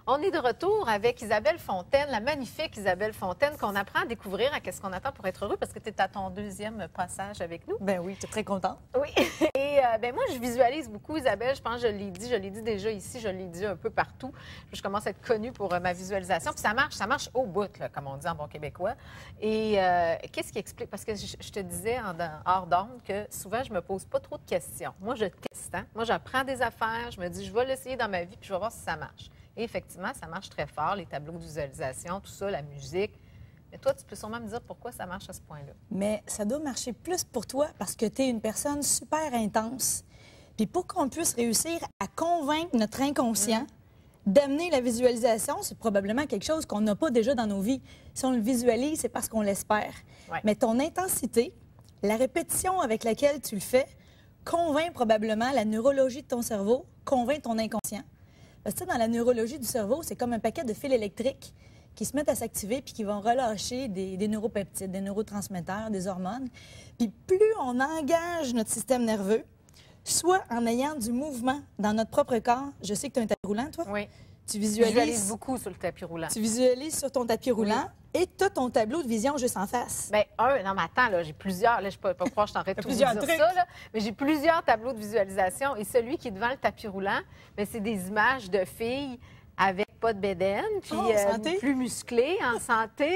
On est de retour avec Isabelle Fontaine, la magnifique Isabelle Fontaine, qu'on apprend à découvrir à qu'est-ce qu'on attend pour être heureux, parce que tu es à ton deuxième passage avec nous. Ben oui, tu es très contente. Oui. Et moi, je visualise beaucoup, Isabelle. Je pense que je l'ai dit déjà ici, je l'ai dit un peu partout. Je commence à être connue pour ma visualisation. Puis ça marche au bout, là, comme on dit en bon québécois. Et qu'est-ce qui explique? Parce que je te disais hors d'onde que souvent, je me pose pas trop de questions. Moi, je teste. Hein? Moi, j'apprends des affaires, je me dis, je vais l'essayer dans ma vie, puis je vais voir si ça marche. Et effectivement, ça marche très fort, les tableaux de visualisation, tout ça, la musique. Mais toi, tu peux sûrement me dire pourquoi ça marche à ce point-là. Mais ça doit marcher plus pour toi parce que tu es une personne super intense. Puis pour qu'on puisse réussir à convaincre notre inconscient d'amener la visualisation, c'est probablement quelque chose qu'on n'a pas déjà dans nos vies. Si on le visualise, c'est parce qu'on l'espère. Ouais. Mais ton intensité, la répétition avec laquelle tu le fais, convainc probablement la neurologie de ton cerveau, convainc ton inconscient. Parce que dans la neurologie du cerveau, c'est comme un paquet de fils électriques qui se mettent à s'activer puis qui vont relâcher des neuropeptides, des neurotransmetteurs, des hormones. Puis plus on engage notre système nerveux, soit en ayant du mouvement dans notre propre corps. Je sais que tu as un tapis roulant, toi. Oui. Tu Je visualise visualises beaucoup sur le tapis roulant. Tu visualises sur ton tapis roulant et tu as ton tableau de vision juste en face. Bien, non, mais attends, là, j'ai plusieurs. Là, je ne peux pas croire que je t'en de tout vous dire trucs. ça, là, mais j'ai plusieurs tableaux de visualisation. Et celui qui est devant le tapis roulant, bien, c'est des images de filles avec pas de bédaine, puis plus musclées, en santé,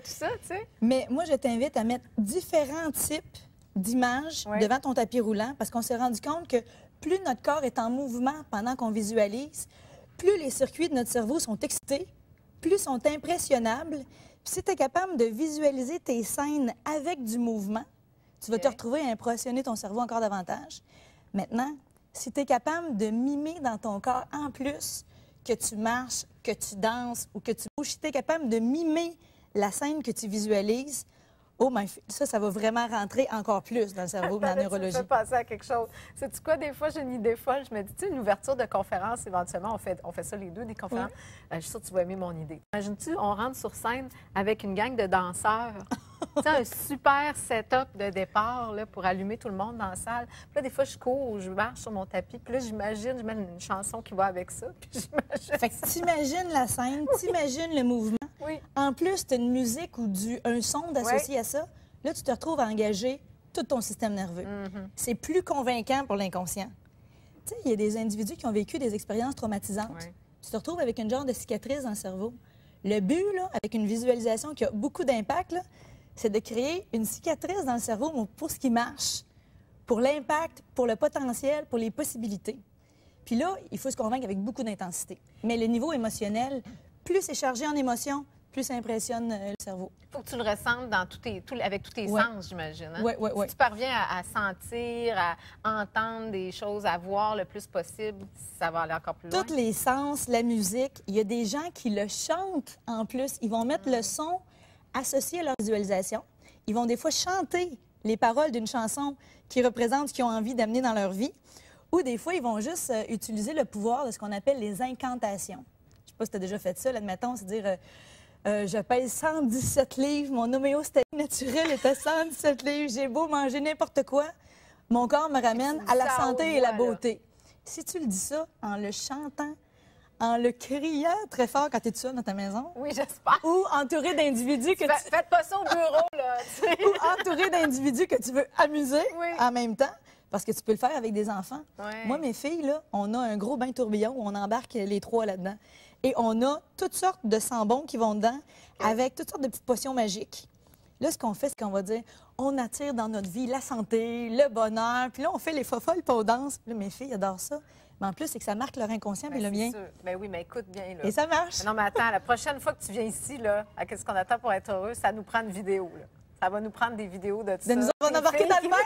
tout ça, tu sais. Mais moi, je t'invite à mettre différents types d'images devant ton tapis roulant parce qu'on s'est rendu compte que plus notre corps est en mouvement pendant qu'on visualise, plus les circuits de notre cerveau sont excités, plus sont impressionnables. Puis si tu es capable de visualiser tes scènes avec du mouvement, tu vas te retrouver à impressionner ton cerveau encore davantage. Maintenant, si tu es capable de mimer dans ton corps en plus que tu marches, que tu danses ou que tu bouges, si tu es capable de mimer la scène que tu visualises, oh, ben, ça va vraiment rentrer encore plus dans le cerveau, dans la neurologie. Tu me fais penser à quelque chose. Sais-tu quoi, des fois, j'ai une idée folle. Je me dis, tu sais, une ouverture de conférence, éventuellement, on fait ça les deux, des conférences. Je suis sûre que tu vas aimer mon idée. Imagines-tu, on rentre sur scène avec une gang de danseurs. Tu sais, un super setup de départ là, pour allumer tout le monde dans la salle. Puis là, des fois, je cours, je marche sur mon tapis. Puis là, je mets une chanson qui va avec ça. Puis j'imagine. Fait que t'imagines la scène, t'imagines le mouvement. Oui. En plus, tu as une musique ou un son associé à ça. Là, tu te retrouves à engager tout ton système nerveux. C'est plus convaincant pour l'inconscient. Tu sais, il y a des individus qui ont vécu des expériences traumatisantes. Tu te retrouves avec une genre de cicatrice dans le cerveau. Le but, là, avec une visualisation qui a beaucoup d'impact, là, c'est de créer une cicatrice dans le cerveau pour ce qui marche, pour l'impact, pour le potentiel, pour les possibilités. Puis là, il faut se convaincre avec beaucoup d'intensité. Mais le niveau émotionnel, plus c'est chargé en émotions, plus ça impressionne le cerveau. Il faut que tu le ressentes avec tous tes sens, j'imagine. Hein? Oui. Si tu parviens à sentir, à entendre des choses, à voir le plus possible, ça va aller encore plus loin. Tous les sens, la musique, il y a des gens qui le chantent en plus. Ils vont mettre le son associé à leur visualisation. Ils vont des fois chanter les paroles d'une chanson qui représente ce qu'ils ont envie d'amener dans leur vie. Ou des fois, ils vont juste utiliser le pouvoir de ce qu'on appelle les incantations. Je ne sais pas si tu as déjà fait ça, là, admettons, c'est dire je pèse 117 livres, mon homéostasie naturelle est à 117 livres, j'ai beau manger n'importe quoi, mon corps me ramène à la santé et la beauté. Si tu le dis ça en le chantant, en le criant très fort quand tu es tout seul dans ta maison. Oui, j'espère. Ou entouré d'individus que tu... Faites pas ça au bureau, là. Ou entouré d'individus que tu veux amuser en même temps. Parce que tu peux le faire avec des enfants. Moi, mes filles, là, on a un gros bain tourbillon où on embarque les trois là-dedans. Et on a toutes sortes de sambons qui vont dedans avec toutes sortes de petites potions magiques. Là, ce qu'on fait, c'est qu'on va dire, on attire dans notre vie la santé, le bonheur. Puis là, on fait les fofolles puis on danse. Là, mes filles adorent ça. Mais en plus, c'est que ça marque leur inconscient et le mien. Ben oui, mais écoute bien. Là. Et ça marche. Non, mais attends, la prochaine fois que tu viens ici, là, à qu'est-ce qu'on attend pour être heureux, ça nous prend une vidéo. Là. Ça va nous prendre des vidéos de tout ça. Nous avons embarqué dans le bain.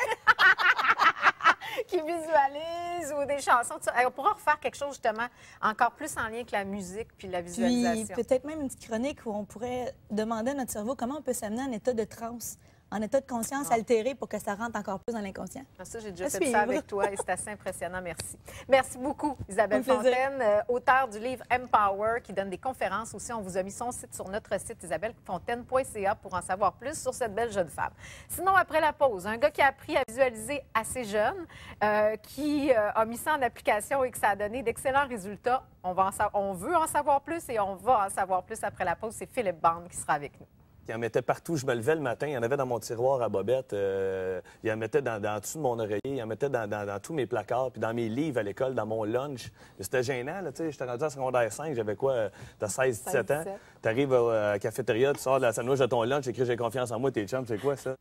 Qui visualisent ou des chansons. On pourra refaire quelque chose, justement, encore plus en lien avec la musique puis la visualisation. Puis peut-être même une petite chronique où on pourrait demander à notre cerveau comment on peut s'amener en état de transe en état de conscience altéré pour que ça rentre encore plus dans l'inconscient. Ça, j'ai déjà fait ça avec toi et c'est assez impressionnant. Merci. Merci beaucoup, Isabelle Fontaine, auteure du livre Empower, qui donne des conférences aussi. On vous a mis son site sur notre site, isabellefontaine.ca, pour en savoir plus sur cette belle jeune femme. Sinon, après la pause, un gars qui a appris à visualiser assez jeune, qui a mis ça en application et que ça a donné d'excellents résultats. On veut en savoir plus et on va en savoir plus après la pause. C'est Philippe Bande qui sera avec nous. Il en mettait partout. Je me levais le matin, il y en avait dans mon tiroir à bobette, il en mettait dans dessous de mon oreiller, il en mettait dans tous mes placards, puis dans mes livres à l'école, dans mon lunch. C'était gênant, là, tu sais. J'étais rendu en secondaire 5, j'avais quoi, t'as 16-17 ans. Tu arrives à la cafétéria, tu sors de la sandwich de ton lunch, écris « J'ai confiance en moi », t'es chum, c'est quoi ça?